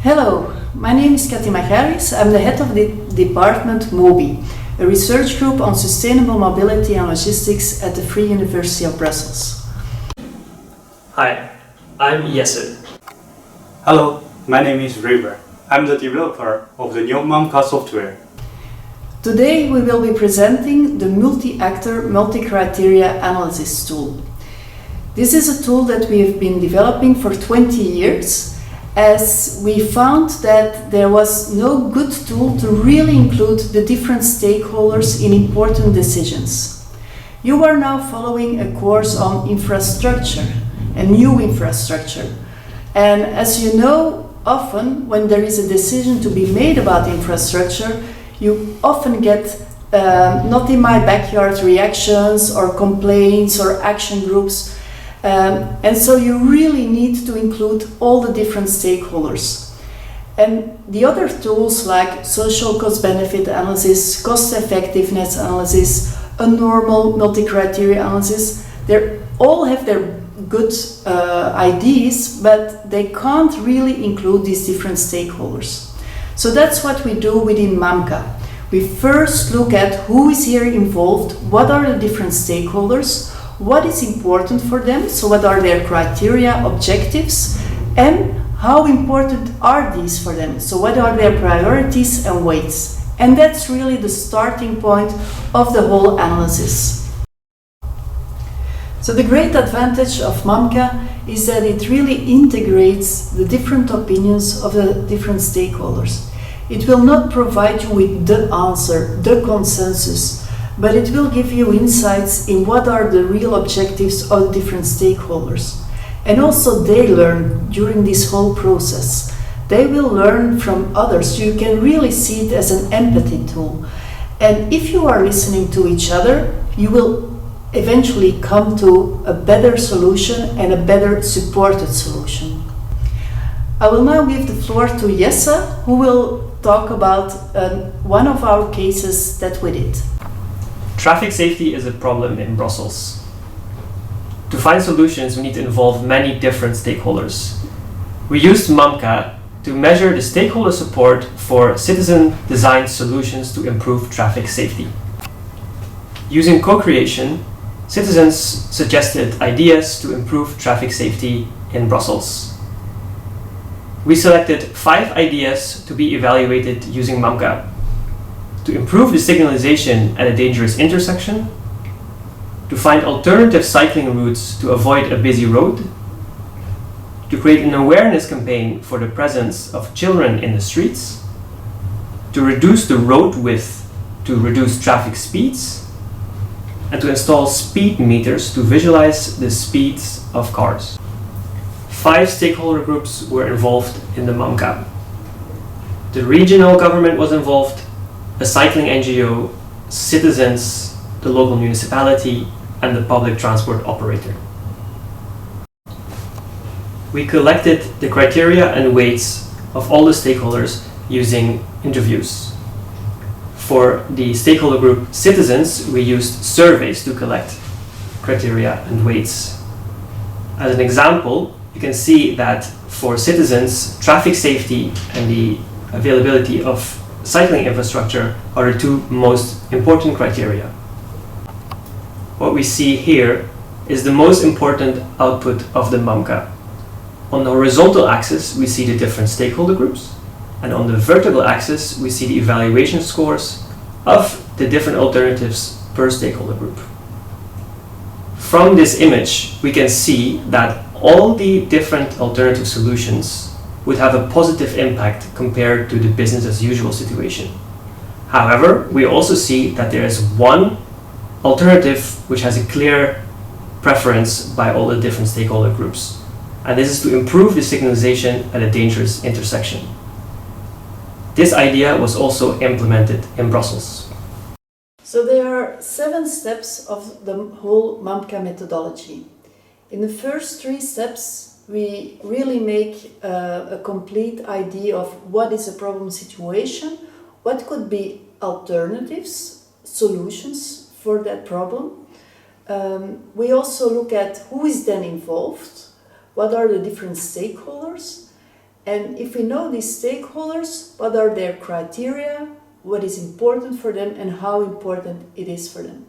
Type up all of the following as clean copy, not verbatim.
Hello, my name is Cathy Macharis. I'm the head of the department MOBI, a research group on sustainable mobility and logistics at the Free University of Brussels. Hi, I'm Jesse. Hello, my name is River. I'm the developer of the new MAMCA software. Today we will be presenting the multi-actor, multi-criteria analysis tool. This is a tool that we have been developing for 20 years, as we found that there was no good tool to really include the different stakeholders in important decisions. You are now following a course on infrastructure and new infrastructure. And as you know, often when there is a decision to be made about infrastructure, you often get not in my backyard reactions or complaints or action groups. And so you really need to include all the different stakeholders. And the other tools like social cost-benefit analysis, cost-effectiveness analysis, a normal multi-criteria analysis, they all have their good ideas, but they can't really include these different stakeholders. So that's what we do within MAMCA. We first look at who is here involved, what are the different stakeholders, what is important for them, so what are their criteria, objectives, and how important are these for them, so what are their priorities and weights. And that's really the starting point of the whole analysis. So the great advantage of MAMCA is that it really integrates the different opinions of the different stakeholders. It will not provide you with the answer, the consensus, but it will give you insights in what are the real objectives of the different stakeholders. And also they learn during this whole process. They will learn from others. You can really see it as an empathy tool. And if you are listening to each other, you will eventually come to a better solution and a better supported solution. I will now give the floor to Jesse, who will talk about one of our cases that we did. Traffic safety is a problem in Brussels. To find solutions, we need to involve many different stakeholders. We used MAMCA to measure the stakeholder support for citizen-designed solutions to improve traffic safety. Using co-creation, citizens suggested ideas to improve traffic safety in Brussels. We selected 5 ideas to be evaluated using MAMCA: to improve the signalization at a dangerous intersection, to find alternative cycling routes to avoid a busy road, to create an awareness campaign for the presence of children in the streets, to reduce the road width to reduce traffic speeds, and to install speed meters to visualize the speeds of cars. 5 stakeholder groups were involved in the MAMCA. The regional government was involved, a cycling NGO, citizens, the local municipality, and the public transport operator. We collected the criteria and weights of all the stakeholders using interviews. For the stakeholder group citizens, we used surveys to collect criteria and weights. As an example, you can see that for citizens, traffic safety and the availability of cycling infrastructure are the 2 most important criteria. What we see here is the most important output of the MAMCA. On the horizontal axis, we see the different stakeholder groups, and on the vertical axis, we see the evaluation scores of the different alternatives per stakeholder group. From this image, we can see that all the different alternative solutions would have a positive impact compared to the business as usual situation. However, we also see that there is one alternative which has a clear preference by all the different stakeholder groups, and this is to improve the signalization at a dangerous intersection. This idea was also implemented in Brussels. So there are 7 steps of the whole MAMCA methodology. In the first 3 steps, we really make a complete idea of what is a problem situation, what could be alternatives, solutions for that problem. We also look at who is then involved, what are the different stakeholders, And if we know these stakeholders, what are their criteria, what is important for them, and how important it is for them.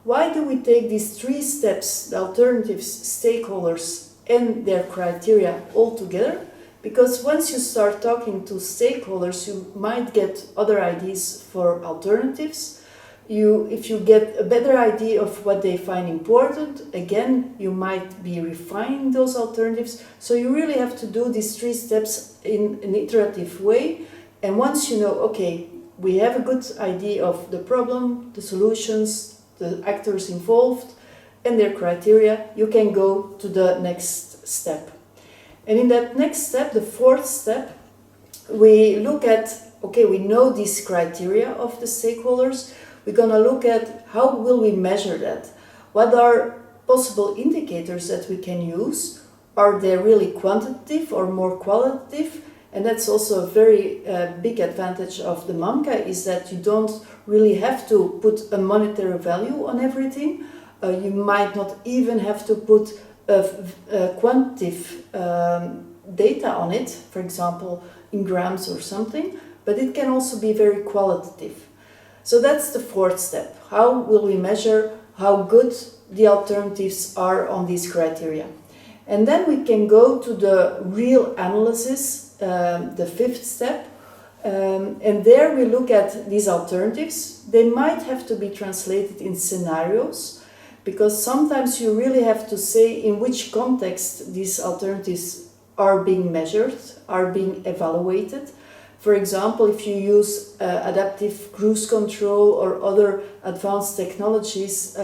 Why do we take these 3 steps, the alternatives, stakeholders, and their criteria all together? Because once you start talking to stakeholders, you might get other ideas for alternatives. If you get a better idea of what they find important, again, you might be refining those alternatives. So you really have to do these 3 steps in an iterative way. And once you know, okay, we have a good idea of the problem, the solutions, the actors involved, and their criteria, you can go to the next step. And in that next step, the 4th step, we look at, okay, we know these criteria of the stakeholders. We're going to look at how will we measure that? What are possible indicators that we can use? Are they really quantitative or more qualitative? And that's also a very big advantage of the MAMCA, is that you don't really have to put a monetary value on everything. You might not even have to put quantitative data on it, for example, in grams or something, but it can also be very qualitative. So that's the 4th step. How will we measure how good the alternatives are on these criteria? And then we can go to the real analysis, the 5th step. And there we look at these alternatives. They might have to be translated in scenarios, because sometimes you really have to say in which context these alternatives are being measured, are being evaluated. For example, if you use adaptive cruise control or other advanced technologies,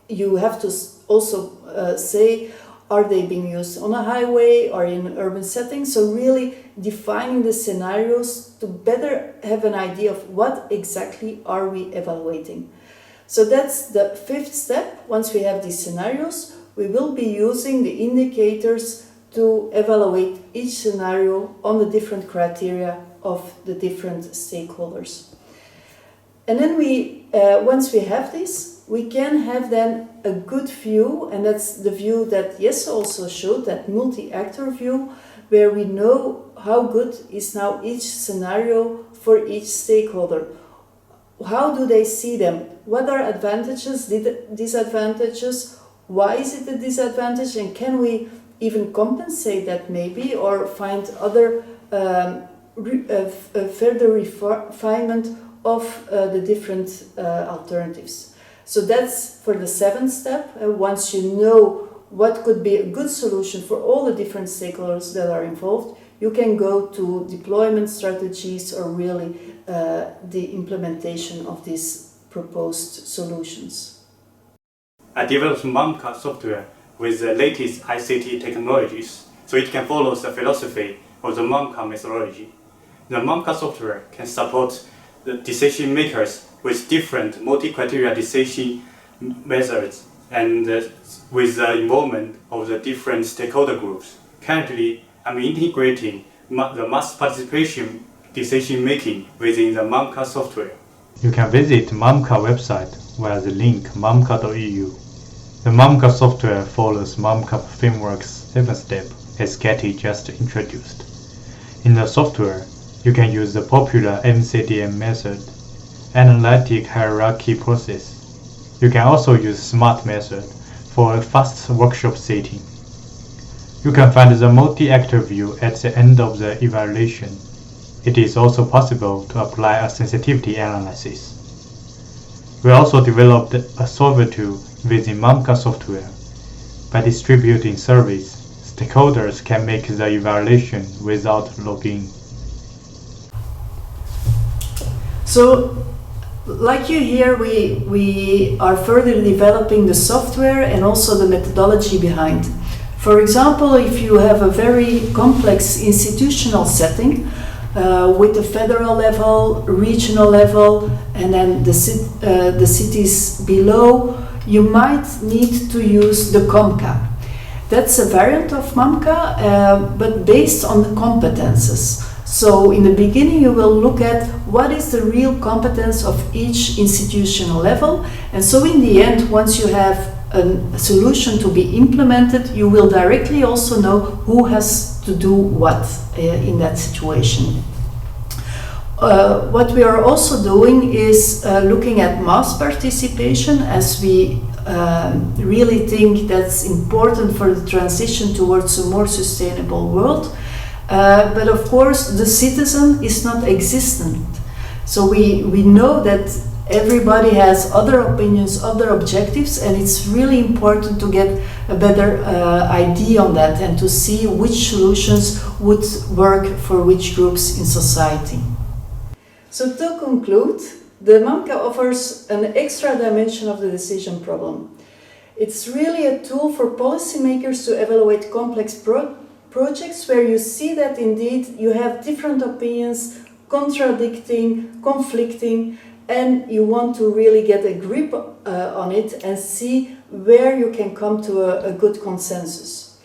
you have to also say, are they being used on a highway or in an urban setting? So really defining the scenarios to better have an idea of what exactly are we evaluating. So that's the 5th step. Once we have these scenarios, we will be using the indicators to evaluate each scenario on the different criteria of the different stakeholders. And then once we have this, we can have then a good view, and that's the view that Jesse also showed, that multi-actor view, where we know how good is now each scenario for each stakeholder. How do they see them? What are advantages, disadvantages? Why is it a disadvantage? And can we even compensate that maybe, or find other further refinement of the different alternatives? So that's for the 7th step. Once you know what could be a good solution for all the different stakeholders that are involved, you can go to deployment strategies or really the implementation of these proposed solutions. I developed MAMCA software with the latest ICT technologies, so it can follow the philosophy of the Mamka methodology. The MAMCA software can support the decision makers with different multi-criteria decision methods and with the involvement of the different stakeholder groups. Currently, I'm integrating the mass participation decision making within the MAMCA software. You can visit MAMCA website via the link mamka.eu. The MAMCA software follows MAMCA framework's 7th step, as Cathy just introduced. In the software, you can use the popular MCDM method, analytic hierarchy process. You can also use SMART method for a fast workshop setting. You can find the multi-actor view at the end of the evaluation. It is also possible to apply a sensitivity analysis. We also developed a solver tool within MAMCA software. By distributing service, stakeholders can make the evaluation without login. So, like you hear, we are further developing the software and also the methodology behind. For example, if you have a very complex institutional setting with the federal level, regional level, and then the cities below, you might need to use the COMCA. That's a variant of MAMCA, but based on the competences. So in the beginning you will look at what is the real competence of each institutional level, and so in the end, once you have a solution to be implemented, you will directly also know who has to do what in that situation. What we are also doing is looking at mass participation, as we really think that's important for the transition towards a more sustainable world. But of course, the citizen is not existent. So we know that everybody has other opinions, other objectives, and it's really important to get a better idea on that and to see which solutions would work for which groups in society. So to conclude, the MAMCA offers an extra dimension of the decision problem. It's really a tool for policymakers to evaluate complex projects where you see that indeed you have different opinions, contradicting, conflicting, and you want to really get a grip on it and see where you can come to a good consensus.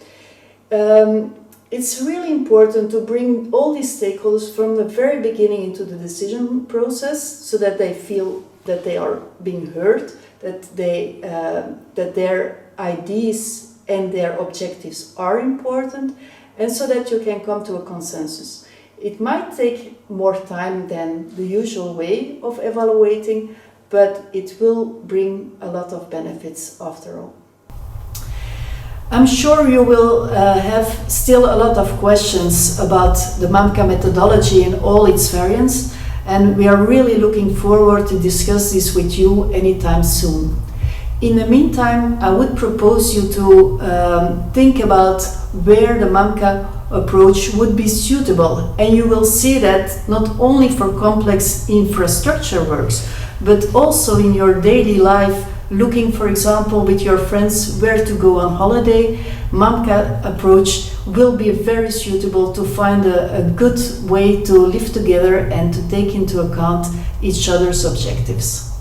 It's really important to bring all these stakeholders from the very beginning into the decision process so that they feel that they are being heard, that their ideas and their objectives are important, and so that you can come to a consensus. It might take more time than the usual way of evaluating, but it will bring a lot of benefits after all. I'm sure you will have still a lot of questions about the Mamka methodology and all its variants, and we are really looking forward to discuss this with you anytime soon. In the meantime, I would propose you to think about where the Mamka approach would be suitable, and you will see that not only for complex infrastructure works, but also in your daily life, looking, for example, with your friends where to go on holiday. Mamka approach will be very suitable to find a good way to live together and to take into account each other's objectives.